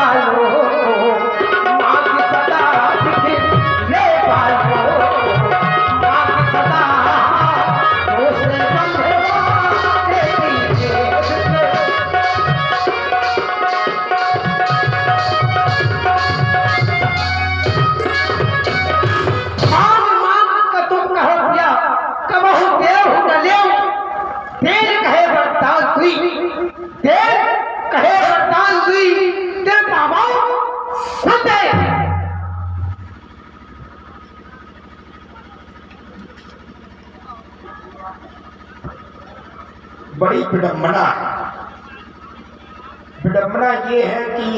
पालो माँ की सदा दिखे ले पालो माँ की सदा उसने बंधवा बड़ी विडम्बना विडम्बना ये है कि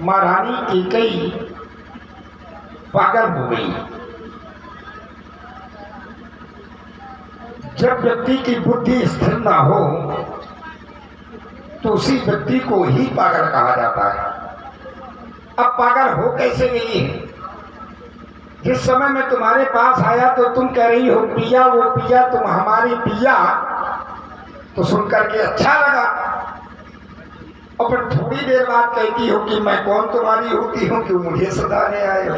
महारानी कैकेयी पागल हो गई। जब व्यक्ति की बुद्धि स्थिर ना हो तो उसी व्यक्ति को ही पागल कहा जाता है। अब पागल हो कैसे गई है? जिस समय मैं तुम्हारे पास आया तो तुम कह रही हो पिया, वो पिया तुम हमारी पिया, तो सुनकर के अच्छा लगा। और फिर थोड़ी देर बाद कहती हो कि मैं कौन तुम्हारी होती हूँ, क्यों मुझे सताने आए हो?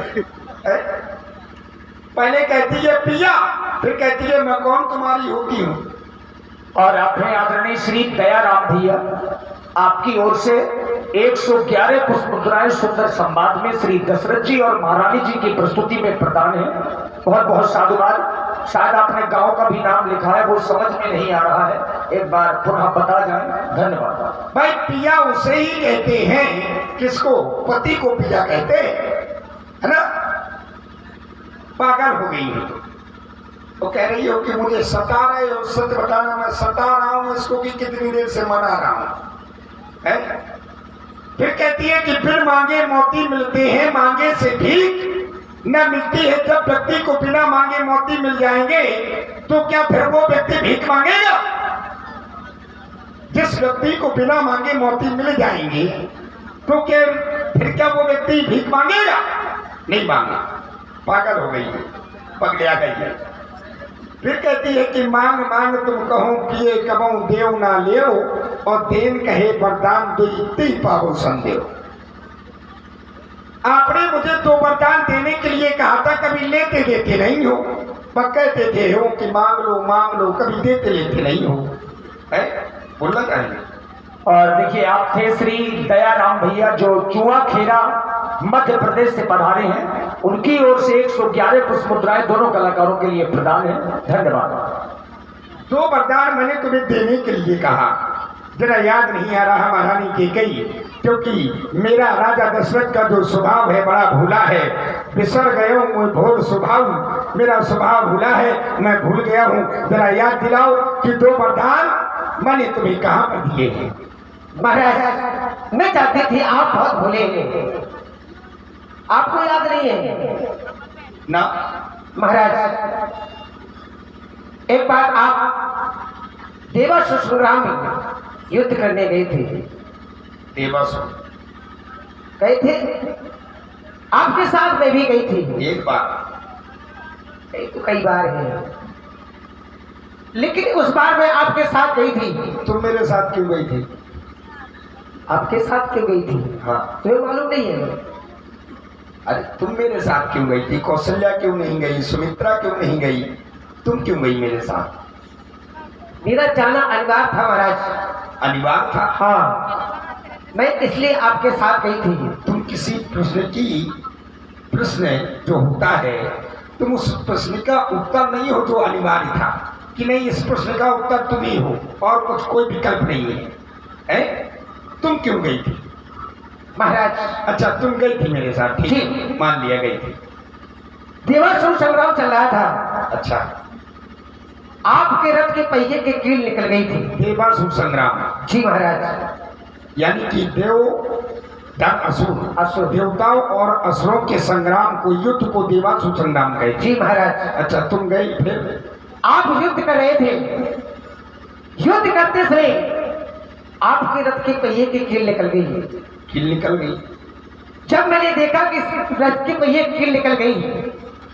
पहले कहती है पिया, फिर कहती है मैं कौन तुम्हारी होती हूँ। और अपने आदरणीय श्री दयाराम भैया आपकी ओर से 111 पुष्प मुद्राएं सुंदर संवाद में श्री दशरथ जी और महारानी जी की प्रस्तुति में प्रदान है। बहुत बहुत साधुवाद। शायद आपने गांव का भी नाम लिखा है, वो समझ में नहीं आ रहा है, एक बार पुनः बता जाए। धन्यवाद। भाई पिया उसे ही कहते हैं, किसको? पति को पिया कहते हैं, है ना? पागल हो गई है वो कह रही हो कि मुझे सता रहे हो। सच बताना, मैं सता रहा हूं इसको कि कितनी देर से मना रहा हूं, है? फिर कहती है कि फिर मांगे मोती मिलते हैं, मांगे से भीख न मिलती है। जब व्यक्ति को बिना मांगे मोती मिल जाएंगे तो क्या फिर वो व्यक्ति भीख मांगेगा? जिस व्यक्ति को बिना मांगे मोती मिल जाएंगे तो क्या फिर क्या वो व्यक्ति भीख मांगेगा? नहीं मांगे। पागल हो गई है, पगलिया गई है। फिर कहती है कि मांग मांग तुम कहो पिए कबहू देव ना लेओ, और देन कहे वरदान दो इतनी पावो संदेव। आपने मुझे 2 वरदान देने के लिए कहा था, कभी लेते देते नहीं हो। पर कहते थे हो कि मांग लो, कभी देते लेते नहीं हो, है? बोलना चाहिए। और देखिए आप थे श्री दयाराम भैया जो चुआ खेरा मध्य प्रदेश से पधारे हैं, उनकी ओर से 111 पुष्प मुद्राएं दोनों कलाकारों के लिए प्रदान है। धन्यवाद। 2 वरदान मैंने तुम्हें देने के लिए कहा, जरा याद नहीं आ रहा महारानी कैकेयी, क्योंकि मेरा राजा दशरथ का जो स्वभाव है बड़ा भूला है। बिसर गए हूँ मैं भोर स्वभाव, मेरा स्वभाव भूला है, मैं भूल गया हूँ। जरा याद दिलाओ कि 2 वरदान मैंने तुम्हें कहाँ पर दिए हैं? महाराज मैं चाहती थी, आप बहुत भूले हैं, आपको याद नहीं है ना? महाराज एक बार आप देवासुर संग्राम में युद्ध करने गए थे। देवासुर गए थे, आपके साथ मैं भी गई थी। एक बार तो कई बार है, लेकिन उस बार मैं आपके साथ गई थी। तुम मेरे साथ क्यों गई थी? आपके साथ क्यों गई थी? हाँ, तुम्हें मालूम नहीं है? अरे तुम मेरे साथ क्यों गई थी? कौशल्या क्यों नहीं गई? सुमित्रा क्यों नहीं गई? तुम क्यों गई मेरे साथ? मेरा जाना अनिवार्य था महाराज। अनिवार्य था? हाँ, मैं इसलिए आपके साथ गई थी। तुम किसी प्रश्न जो होता है, तुम उस प्रश्न का उत्तर नहीं हो जो अनिवार्य था, कि नहीं इस प्रश्न का उत्तर तुम ही हो और कुछ कोई विकल्प नहीं है, हैं? तुम क्यों गई थी महाराज? अच्छा तुम गई थी मेरे साथ, ठीक, मान लिया गई थी। देवासुर संग्राम चल रहा था। अच्छा, आपके रथ के पहिए की कील निकल गई थी। देवासुर संग्राम? जी महाराज। यानी कि देव असुर, देवताओं और असुरों के संग्राम को, युद्ध को देवासुर संग्राम कहते। जी महाराज। अच्छा तुम गई, फिर आप युद्ध कर रहे थे। युद्ध करते समय आपके रथ के पहिए की कील निकल गई। कील निकल गई? जब मैंने देखा कि रथ के पहिए की कील निकल गई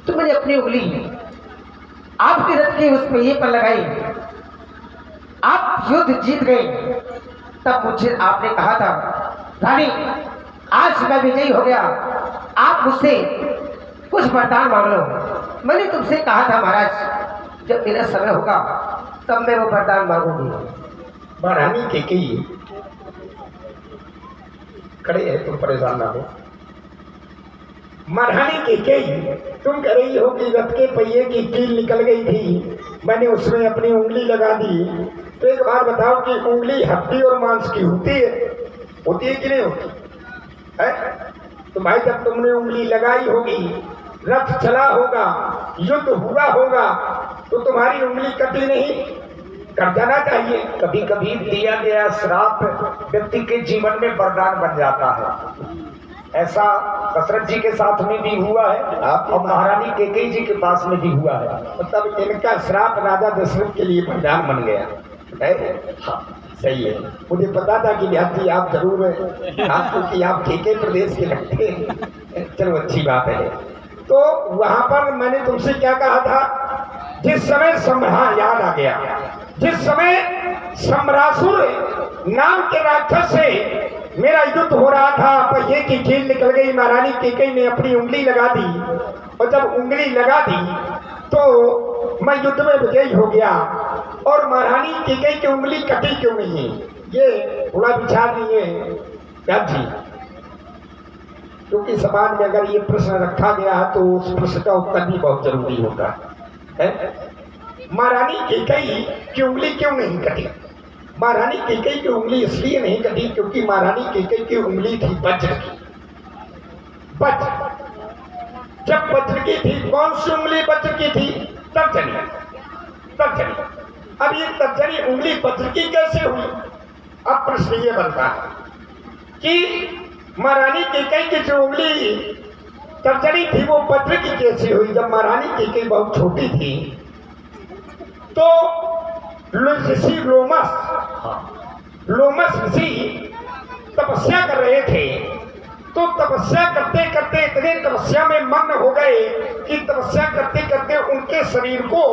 तो मैंने अपनी उंगली आपके रथ के उस पहिए पर लगाई। आप युद्ध जीत गए। तब मुझे आपने कहा था, रानी आज मैं विजयी हो गया, आप मुझसे कुछ वरदान मांग लो। मैंने तुमसे कहा था महाराज, जब मेरा समय होगा तब मैं वो वरदान मांगूंगी। महारानी कैकेयी खड़े हैं, तुम परेशान ना हो। महारानी कैकेयी, तुम कह रही हो कि रथ के पहिए की कील निकल गई थी, मैंने उसमें अपनी उंगली लगा दी। तो एक बार बताओ कि उंगली हड्डी और मांस की होती है कि नहीं होती है? तो भाई जब तुमने उंगली लगाई होगी, रथ चला होगा, युद्ध हुआ होगा, तो तुम्हारी उंगली कटी नहीं, कट जाना चाहिए। कभी कभी दिया गया श्राप व्यक्ति के जीवन में वरदान बन जाता है। ऐसा दशरथ जी के साथ में भी हुआ है और महारानी कैकेयी जी के पास में भी हुआ है। मतलब इनका श्राप राजा दशरथ के लिए वरदान बन गया है। हाँ, सही है। मुझे पता था कि निहाल जी आप जरूर आपको कि आप कैकेयी प्रदेश के लगते हैं। चलो अच्छी बात है। तो वहां पर मैंने तुमसे क्या कहा था, जिस समय याद आ गया, जिस समय सम्रासुर नाम के राक्षस से मेरा युद्ध हो रहा था, पहिए की कील निकल गई, महारानी कैकेयी ने अपनी उंगली लगा दी, और जब उंगली लगा दी तो मैं युद्ध में विजयी हो गया। और महारानी कैकेयी की उंगली कटी क्यों नहीं है, ये थोड़ा विचार नहीं है क्या जी? क्योंकि समाज में अगर ये प्रश्न रखा गया है तो उस प्रश्न का उत्तर भी बहुत जरूरी होता है। महारानी कैकेयी की उंगली क्यों नहीं कटी? महारानी कैकेयी की उंगली इसलिए नहीं कटी क्योंकि महारानी कैकेयी की उंगली थी वज्र की। वज्र, जब वज्र की थी, कौन सी उंगली वज्र की थी? तर्जनी। तर्जनी। अब ये तर्जनी उंगली वज्र की कैसे हुई? अब प्रश्न ये बनता है कि महारानी कैकेयी की जो उंगली तर्जनी थी वो वज्र की कैसे हुई? जब महारानी कैकेयी बहुत छोटी थी तो ऋषि लोमस ऋषि तपस्या कर रहे थे। तो तपस्या करते करते इतने तपस्या में मग्न हो गए कि तपस्या करते करते उनके शरीर को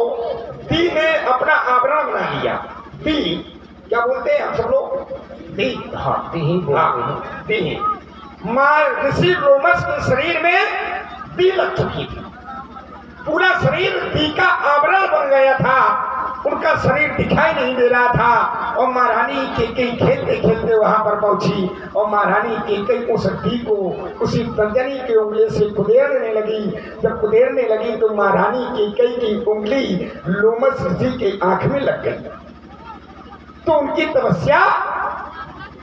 दी ने अपना आवरण बना लिया। दी क्या बोलते हैं हम सब लोग? दी। हाँ, दी। ऋषि लोमस के शरीर में दी लग चुकी थी, पूरा शरीर दी का आवरण बन गया था, उनका शरीर दिखाई नहीं दे रहा था। और महारानी कैकेयी खेलते खेलते वहां पर पहुंची और महारानी कैकेयी उस दी को उसी तर्जनी के उंगली से कुदेरने लगी। जब कुदेरने लगी तो महारानी कैकेयी की उंगली लोमस ऋषि के आंख में लग गई, तो उनकी तपस्या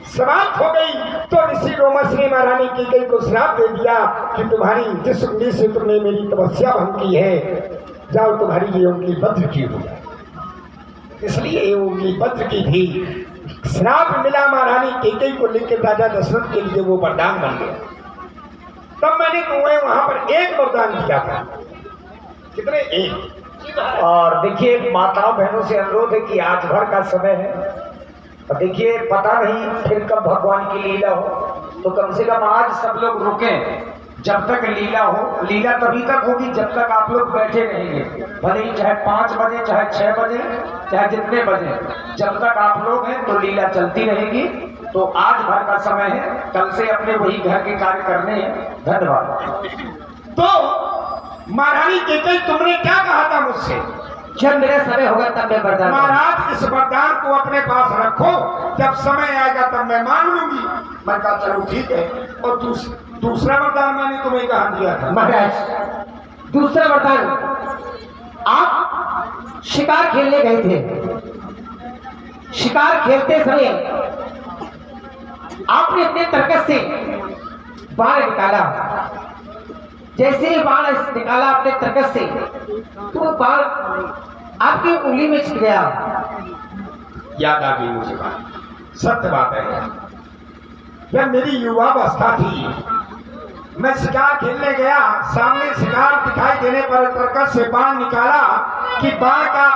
समाप्त हो गई। तो ऋषि लोमस ने महारानी कैकेयी को श्राप दे दिया कि तुम्हारी जिस उंगली से तुमने मेरी तपस्या भंग की है, जाओ तुम्हारी ये उंगली वज्र की हो जाए। इसलिए ये उंगली वज्र की थी। श्राप मिला महारानी कैकेयी को लेकर राजा दशरथ के लिए, वो वरदान बन गया। तब मैंने तुम्हें वहां पर एक वरदान दिया था। कितने? एक। और देखिए माताओं बहनों से अनुरोध है कि आज भर का समय है, और देखिए पता नहीं फिर कब भगवान की लीला हो, तो कम से कम आज सब लोग रुकें जब तक लीला हो। लीला तभी तक होगी जब तक आप लोग बैठे रहेंगे, भले ही चाहे 5 बजे, चाहे 6 बजे, चाहे जितने बजे, जब तक आप लोग हैं तो लीला चलती रहेगी। तो आज भर का समय है, कल से अपने वही घर के कार्य करने हैं। धन्यवाद। तो महारानी कैकेयी तुमने क्या कहा था मुझसे? जब मेरा समय होगा तब मैं वरदान। महाराज इस वरदान को अपने पास रखो, जब समय आएगा तब मैं मांग लूंगी। मैं कहा चलो ठीक है। और दूसरा वरदान मैंने तुम्हें कहा दिया था? महाराज दूसरा वरदान, आप शिकार खेलने गए थे, शिकार खेलते समय आपने अपने तरकस से बाण निकाला। जैसे ही बाण निकाला अपने तरकस से, तो वो बाण आपकी उंगली में छिप गया। याद आ गई मुझे बात, सत्य बात है। जब मेरी युवावस्था थी मैं शिकार खेलने गया, सामने शिकार दिखाई देने पर तरकस से बाण निकाला कि बाण का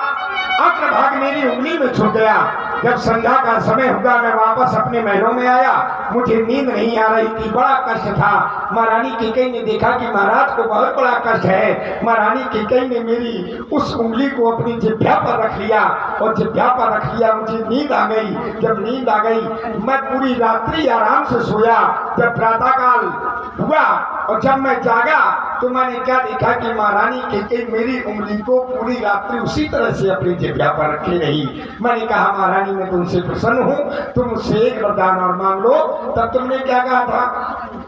अग्रभाग मेरी उंगली में छूट गया। जब संध्या का समय हुआ, मैं वापस अपने महलों में आया। मुझे नींद नहीं आ रही थी, बड़ा कष्ट था। महारानी कैकेयी ने देखा कि महाराज को बहुत बड़ा कष्ट है। महारानी कैकेयी ने मेरी उस उंगली को अपनी जिह्वा पर रख लिया और जिह्वा पर रख लिया। मुझे नींद आ गई। जब नींद आ गई, मैं पूरी रात्रि आराम से सोया। जब प्रातःकाल हुआ और जब मैं जागा तो मैंने क्या देखा कि महारानी कैकेयी मेरी उंगली को पूरी रात्रि उसी तरह से अपनी जिह्वा पर रखी रही। मैंने कहा, महारानी मैं तुमसे प्रसन्न हूँ, तुम मुझसे एक वरदान और मांग लो। तब तुमने क्या कहा था?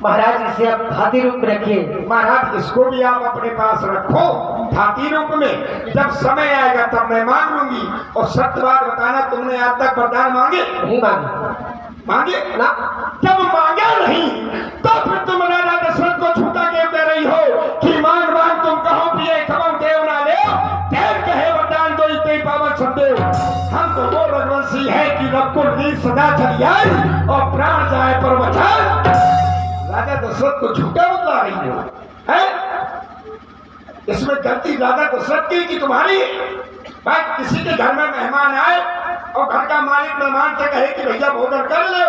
महाराज इसे आप धाती रूप में रखिए। महाराज इसको भी आप अपने पास रखो धाती रूप में, जब समय आएगा तब मैं मांग लूंगी। और सत्य बात बताना, तुमने आज तक वरदान मांगे? नहीं मांगे। मांगे ना? जब मांगा नहीं तो फिर तुम राजा दशरथ को झूठा कह दे रही हो कि मांग मांग तुम कहो पिए खबर देव ना ले, देव कहे वरदान दो इतने पावन संदेव। हम तो वो रघुवंशी है कि रघुकुल वीर सदा चल जाए और प्राण जाए पर वचन। राजा दशरथ को झूठा बतला रही हो, है? इसमें गलती राजा दशरथ की कि तुम्हारी? भाई किसी के घर में मेहमान आए और घर का मालिक मेहमान से कहे कि भैया भोजन कर लो।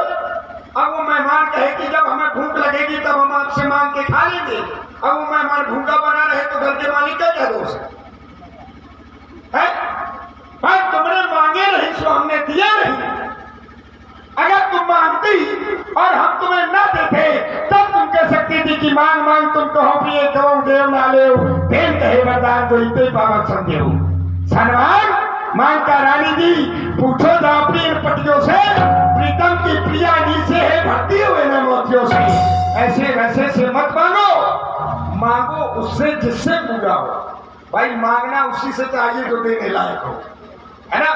अब वो मेहमान कहे कि जब हमें भूख लगेगी तब हम आपसे मांग के खा लेंगे। अब वो मेहमान भूखा बना रहे तो घर के मालिक का क्या दोष है? भाई तुमने मांगे नहीं सो हमने दिया नहीं। अगर तुम मांगती और हम तुम्हें न देते तब तुम कह सकती थी कि मांग मांग तुम कहो पिए कहो देव ना ले, देव कहे वरदान दो इतने पावन संदेव। सनमान मांगता रानी जी, पूछो तो अपनी इन पटियों से, प्रीतम की प्रिया नीचे है भर्ती हुए न मोतियों से। ऐसे वैसे से मत मांगो, मांगो उससे जिससे पूरा हो। भाई मांगना उसी से चाहिए जो देने लायक हो, है ना?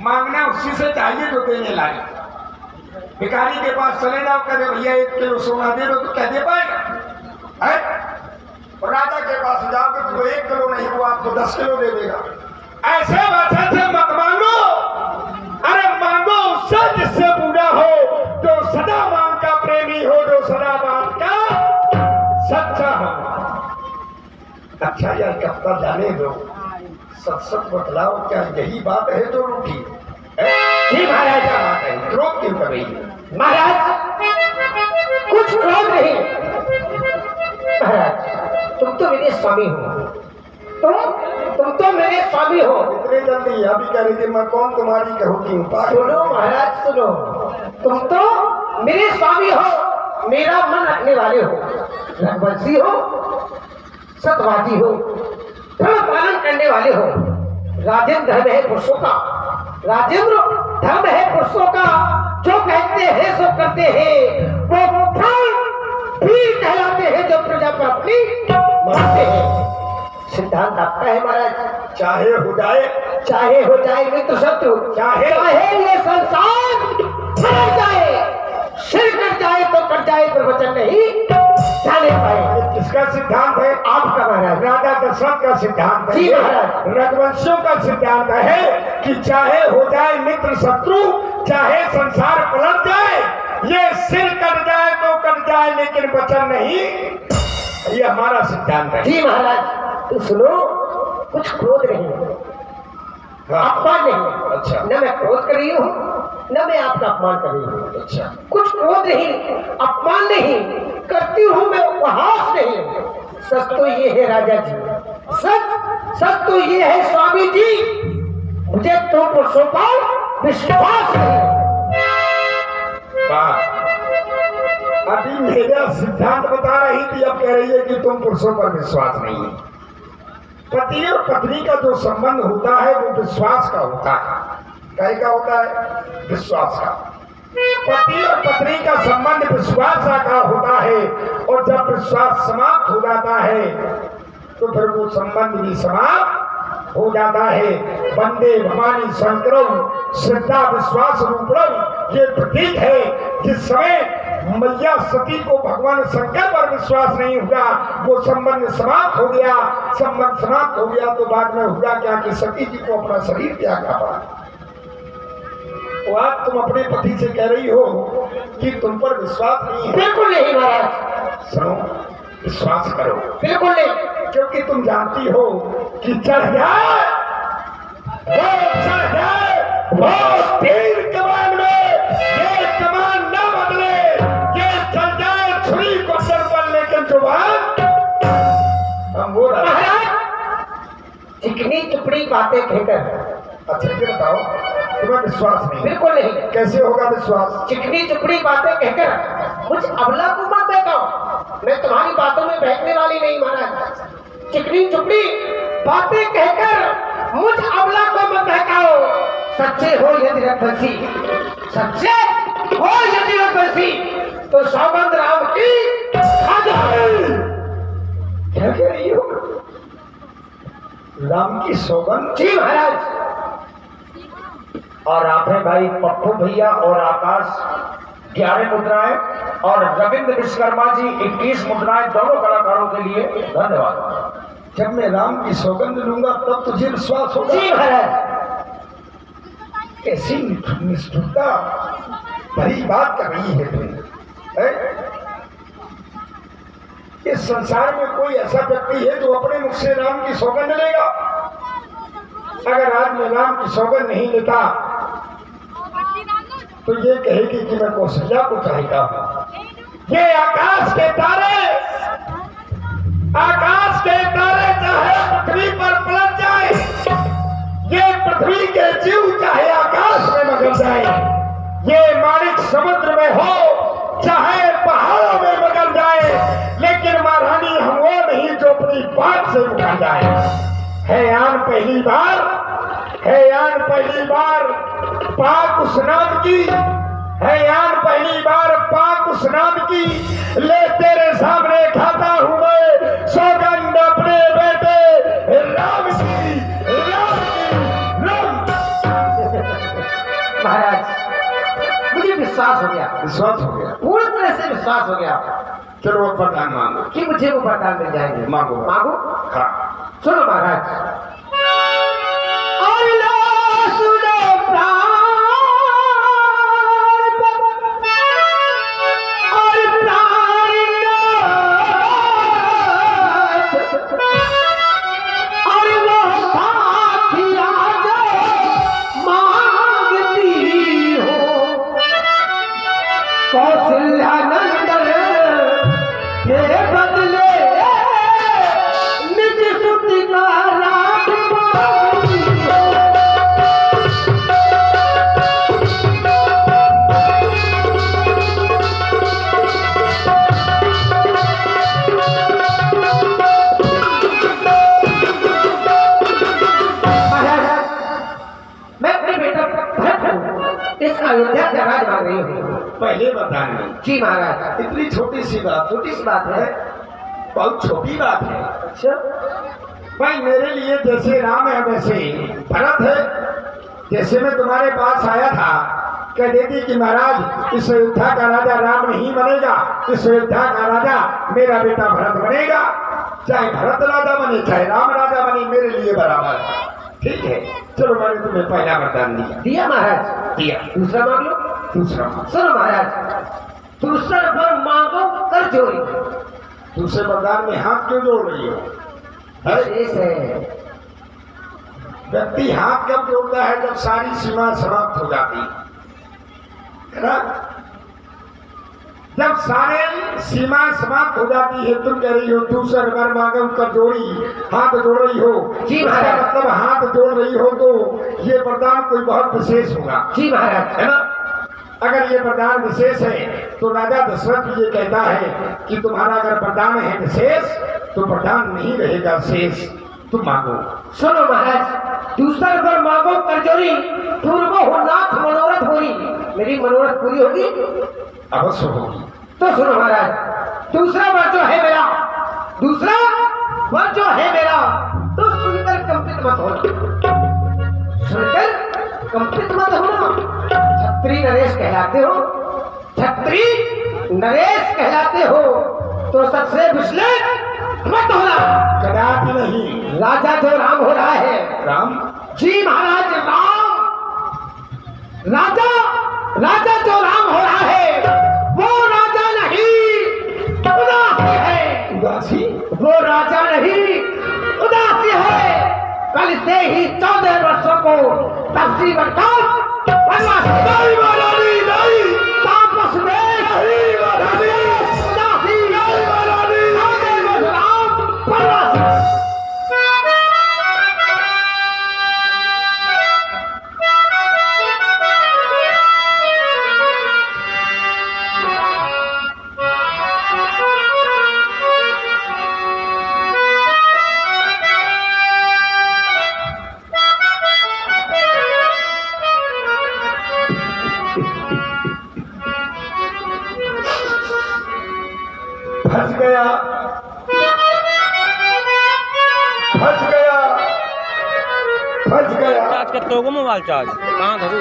मांगना उसी से चाहिए जो देने लायक। भिखारी के पास चले जाओ, कहे भैया 1 किलो सोना दे दो, तो क्या दे पाएगा? है? और राजा के पास जाओगे तो 1 किलो नहीं, वो आपको 10 किलो दे देगा। ऐसे वैसे से मत मांगो, अरे मांगो उससे जिससे पूरा हो, जो सदा मांग का प्रेमी हो, जो सदा बात का सच्चा हो। अच्छा यार कफ्ता जाने दो, सच बतलाओ, क्या यही बात है जो रूठी है? जी महाराज, क्या बात है? क्रोध क्यों कर रही है? महाराज कुछ क्रोध नहीं। महाराज तुम तो मेरे स्वामी हो, तुम तो मेरे स्वामी हो। इतनी जल्दी अभी कह रही थी मैं कौन तुम्हारी कहूँगी हूँ? सुनो महाराज सुनो, तुम तो मेरे स्वामी हो, मेरा मन रखने वाले हो, रघुवंशी हो, सत्यवादी हो, धर्म पालन करने वाले हो। राजेंद्र धर्म है पुरुषों का, राजेंद्र धर्म है पुरुषों का। जो कहते हैं सो करते हैं, वो वीर कहलाते हैं जो प्रजा पर अपनी मानते हैं। सिद्धांत आपका है महाराज। चाहे हो जाए मित्र शत्रु, चाहे ये संसार फैल जाए, सिर कट जाए तो कट जाए, पर वचन नहीं जाने पाए। किसका सिद्धांत है? आपका महाराज। राजा दशरथ का सिद्धांत है। जी महाराज। रघुवंशियों का सिद्धांत है कि चाहे हो जाए मित्र शत्रु, चाहे संसार पलट जाए, ये सिर कट जाए तो कट जाए, लेकिन वचन नहीं। ये हमारा सिद्धांत है। जी महाराज। तो सुनो, कुछ क्रोध नहीं, अपमान नहीं। अच्छा। न मैं क्रोध कर रही हूँ, न मैं आपका अपमान कर रही हूँ। अच्छा। कुछ क्रोध नहीं, अपमान नहीं करती हूँ मैं, उपहास नहीं। सच तो ये है राजा जी, सच तो ये है स्वामी जी, मुझे तो पुरुषों पर विश्वास नहीं। अभी मेरा सिद्धांत बता रही थी, अब कह रही है कि तुम पुरुषों पर विश्वास नहीं है। पति और पत्नी का जो संबंध होता है वो विश्वास का होता है। क्या का होता है? विश्वास का। पति और पत्नी का संबंध विश्वास का होता है, और जब विश्वास समाप्त हो जाता है तो फिर वो संबंध भी समाप्त हो जाता है। वंदे भवानी शंकरम श्रद्धा विश्वास रूपम, ये प्रतीक है जिस समय मैया सती को भगवान शंकर पर विश्वास नहीं हुआ, वो संबंध समाप्त हो गया। संबंध समाप्त हो गया तो बाद में हुआ क्या कि सती जी को अपना शरीर त्यागना पड़ा। तो आज तुम अपने पति से कह रही हो कि तुम पर विश्वास नहीं है। बिल्कुल नहीं महाराज, सुनो, विश्वास करो, बिल्कुल नहीं। क्योंकि तुम जानती हो कि चढ़ जाए वो तीर कमान में, ये कमान न बदले, ये चल जाए छुरी को सर पर, लेकिन जुबान हम वो महाराज चिकनी चुपड़ी बातें कहकर, अच्छा ये बताओ, तुम्हें विश्वास नहीं? बिल्कुल नहीं। कैसे होगा विश्वास? चिकनी चुपड़ी बातें कहकर मुझ अबला को मत बहकाओ। मैं तुम्हारी बातों में बहकने वाली नहीं महाराज। चिकनी चुपड़ी बातें कहकर मुझ अबला को मत बहकाओ। सच्चे हो यदि रघुवंशी, सच्चे हो यदि रघुवंशी, तो सौगंध राम की खा जाओ। क्या कह रही हो? राम की सौगंध? जी महाराज। और आप हैं भाई पप्पू भैया और आकाश 11 मुद्राएं, और रविंद्र विश्वकर्मा जी 21 मुद्राएं, दोनों कलाकारों के लिए धन्यवाद। जब मैं राम की सौगंध लूंगा तब तुझे विश्वास होगा? जी महाराज। कैसी निष्ठुरता भरी बात कर रही है तुम, है? इस संसार में कोई ऐसा व्यक्ति है जो अपने मुख से राम की सौगंध लेगा? अगर आज मैं राम की सौगंध नहीं लेता तो ये कहेगी कि मैं कौशल्या को चाहता हूं। ये आकाश के तारे चाहे पृथ्वी पर पलट जाए, ये पृथ्वी के जीव चाहे आकाश में मगल जाए, ये माणिक समुद्र में हो चाहे पहाड़ों में मगल जाए, लेकिन महारानी हम वो नहीं जो अपनी बात से उठा जाए। है आन पहली बार पाक उस नाम की, है आन पहली बार पाक उस नाम की, ले तेरे सामने खाता हूं मैं सौगंध अपने बेटे राम की। महाराज मुझे विश्वास हो गया, विश्वास हो गया? पूरी तरह से विश्वास हो गया चलो अब वरदान मांगो कि मुझे वो वरदान मिल जाएंगे। मांगो। मांगो। हाँ। सुनो महाराज। और लो सुनो प्राण, और प्राण और वो साथिया जो मांगती हो, कौशल्या नंदन के बदले निज सुति का राज पाई हो। मैं अपने बेटा भरत हूँ, इस अयोध्या का राज मांग रही हूँ। पहले वरदान में जी महाराज। इतनी छोटी सी बात, छोटी सी बात है। बहुत छोटी बात है। अच्छा भाई मेरे लिए जैसे राम है वैसे भरत है। जैसे मैं तुम्हारे पास आया था, कह देती कि महाराज इस अयोध्या का राजा राम नहीं बनेगा, इस अयोध्या का राजा मेरा बेटा भरत बनेगा। चाहे भरत राजा बने चाहे राम राजा बने, मेरे लिए बराबर है। ठीक है, चलो मैंने तुम्हें पहला वरदान दिया। दिया महाराज। दिया। दूसरा मांग लो। दूसरा सुनो महाराज, दूसरा वर मांगो कर चोरी। दूसरे वरदान में हाथ क्यों जोड़ रही हो? शेष है। व्यक्ति हाथ कब जोड़ता है? जब सारी सीमा समाप्त हो जाती है ना? जब सारे सीमा समाप्त हो जाती है, तुम कह रही हो दूसरा वर मांगो कर जोड़ी, हाथ जोड़ रही हो। जी इसका महाराज। मतलब हाथ जोड़ रही हो तो ये वरदान कोई बहुत विशेष होगा, जी महाराज। है ना? अगर ये वरदान विशेष है तो राजा दशरथ ये कहता है कि तुम्हारा अगर वरदान है विशेष तो वरदान नहीं रहेगा शेष। तुम मांगो। सुनो महाराज, दूसरा वर मांगो कर चोरी, पूर्व हो नाथ मनोरथ होरी। मेरी मनोरथ पूरी होगी? अवश्य होगी। तो सुनो महाराज, दूसरा वर जो है मेरा, दूसरा वर जो है मेरा, तो सुनकर कंपित मत होना, सुनकर कंपित मत होना। छत्री नरेश कहलाते हो, छत्री नरेश कहलाते हो, तो सबसे विश्लेष मत होना। कदापि नहीं। राजा जो राम हो रहा है। राम? जी महाराज, राम राजा, राजा जो राम हो रहा है वो राजा नहीं, पुनः वनवासी बनता वनवासी नहीं महारानी नहीं, तापस में नहीं महारानी, उदासी नहीं महारानी, आगे बदलाव वनवासी फंस गया, फंस गया, फंस गया। चार्ज करते होगा मोबाइल चार्ज कहाँ धरू?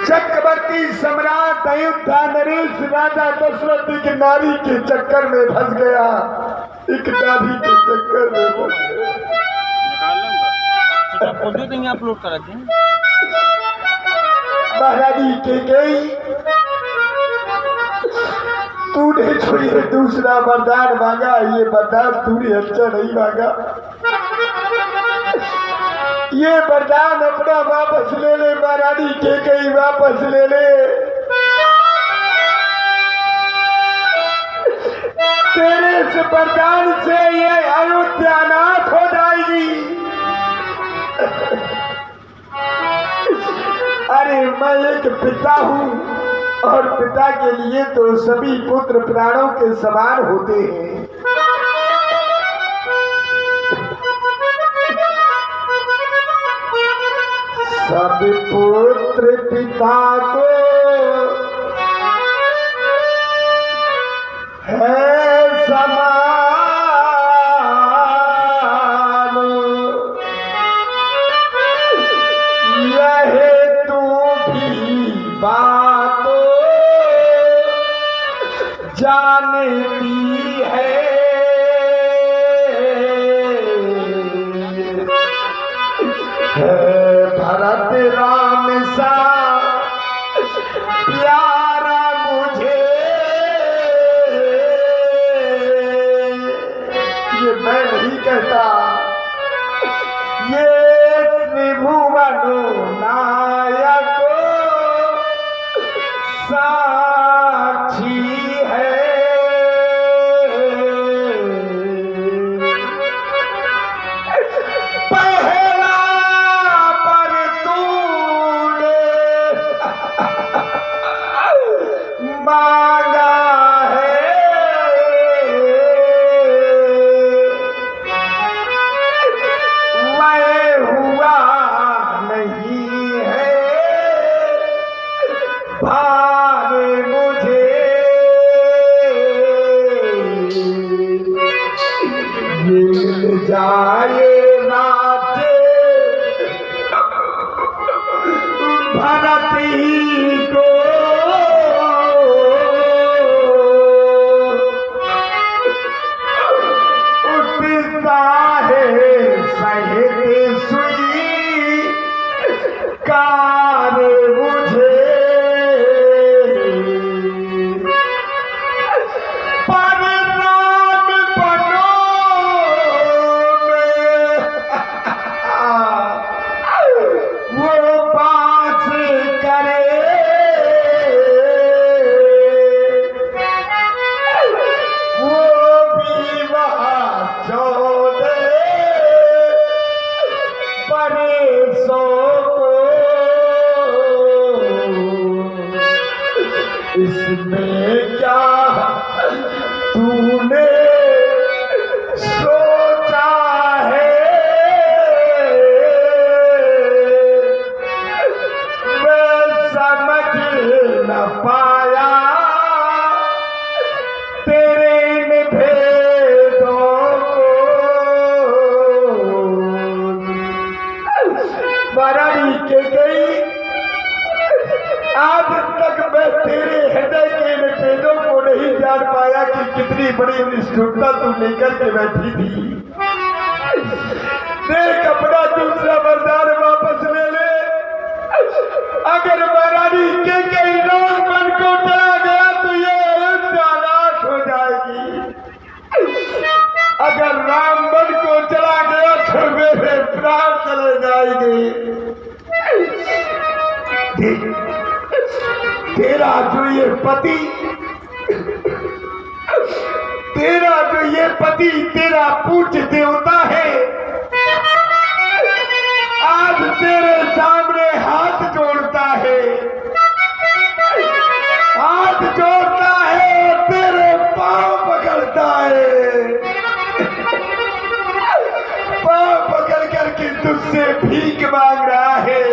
चक्रवर्ती सम्राट अयोध्या नरेश राजा दशरथ की नारी के चक्कर में फंस गया, एक नारी के चक्कर में फंस गया। निकाल लूंगा तो फोटो देंगे अपलोड करा दें। महारानी के गई, तूने जो ये दूसरा वरदान मांगा, ये वरदान तूने अच्छा नहीं मांगा। ये वरदान अपना वापस ले ले महारानी के गई, वापस ले ले। तेरे इस वरदान से ये अयोध्या अनाथ हो जाएगी। अरे मैं एक पिता हूँ और पिता के लिए तो सभी पुत्र प्राणों के समान होते हैं। सब पुत्र पिता को है समान, यह तू भी बात जानती है। भरत राम सा प्यारा मुझे, ये मैं नहीं कहता, ये त्रिभुवन नायक साक्षी है। पहला पर तूने मांगा है, वह हुआ नहीं है। भावे मुझे मिल जाए नाचे भरत ही को, उठता है सहित सुई कार मुझे। पर राम बनो में वो पास करे, वो भी वहाँ 14 बरसों को, इसमें क्या तूने सोचा है। मैं समझ न पाया तेरे इन भेदों को। महारानी के गई, आज तक मैं तेरे हृदय के इन भेदों को नहीं जान पाया कि कितनी बड़ी निष्ठुरता तू लेकर के बैठी थी। देख अपना दूसरा वरदान वापस ले ले। अगर महारानी के कई राम बन को चला गया तो ये अयोध्या नाश हो जाएगी। अगर राम बन को चला गया तो मेरे प्राण चले जाएंगे। देख, तेरा जो ये पति, तेरा जो ये पति तेरा पूज्य देवता है, आज तेरे सामने हाथ जोड़ता है, हाथ जोड़ता है, तेरे पांव पकड़ता है, पांव पकड़ करके तुझसे भीख मांग रहा है,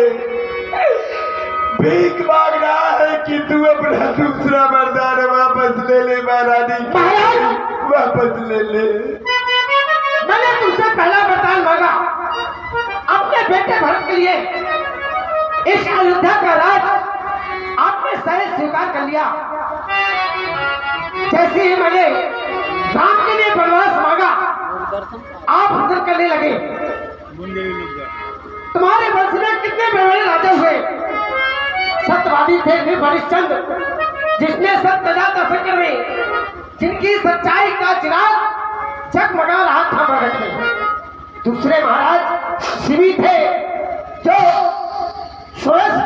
भीख मांग रहा है कि तू अपना दूसरा वरदान वापस ले ले महारानी, वापस ले ले। मैंने तुमसे पहला वरदान मांगा अपने बेटे भरत के लिए, इस अयोध्या का राज आपने सहज स्वीकार कर लिया। जैसे ही मैंने राम के लिए वनवास मांगा, आप हजर करने लगे। तुम्हारे वंश में कितने बड़े राजा हुए? सत्यवादी थे वीर हरिश्चंद्र, जिसने सत्यजात असंकर में जिनकी सच्चाई का चिराग जगमगा रहा था मगध में। दूसरे महाराज शिवी थे, जो 16